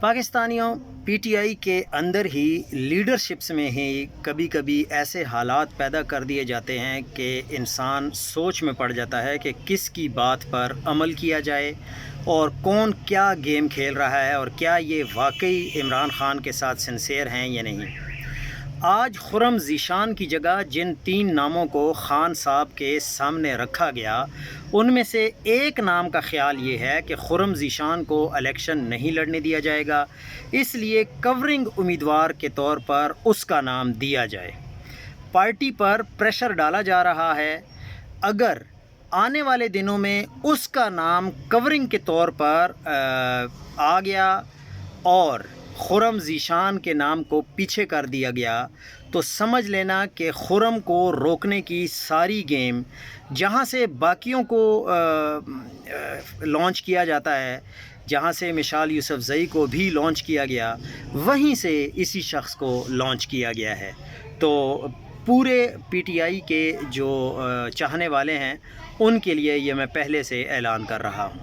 پاکستانیوں P T I کے اندر ہی leaderships میں ہی کبھی کبھی ایسے حالات پیدا کر دیے جاتے ہیں کہ انسان سوچ میں پڑ جاتا ہے کہ کس کی بات پر عمل کیا جائے اور کون کیا گیم کھیل رہا ہے اور کیا یہ واقعی عمران خان کے ساتھ سنسیئر ہیں یا نہیں۔ آج خرم ذیشان کی جگہ جن 3 ناموں کو خان صاحب کے سامنے رکھا گیا ان میں سے ایک نام کا خیال یہ ہے کہ خرم ذیشان کو الیکشن نہیں لڑنے دیا جائے گا، اس لیے کورنگ امیدوار کے طور پر اس کا نام دیا جائے۔ پارٹی پر پریشر ڈالا جا رہا ہے، اگر آنے والے دنوں میں اس کا نام کورنگ کے طور پر آ گیا اور خرم ذیشان کے نام کو پیچھے کر دیا گیا تو سمجھ لینا کہ خرم کو روکنے کی ساری گیم جہاں سے باقیوں کو لانچ کیا جاتا ہے، جہاں سے مشال یوسفزئی کو بھی لانچ کیا گیا، وہیں سے اسی شخص کو لانچ کیا گیا ہے۔ تو پورے پی ٹی آئی کے جو چاہنے والے ہیں ان کے لیے یہ میں پہلے سے اعلان کر رہا ہوں۔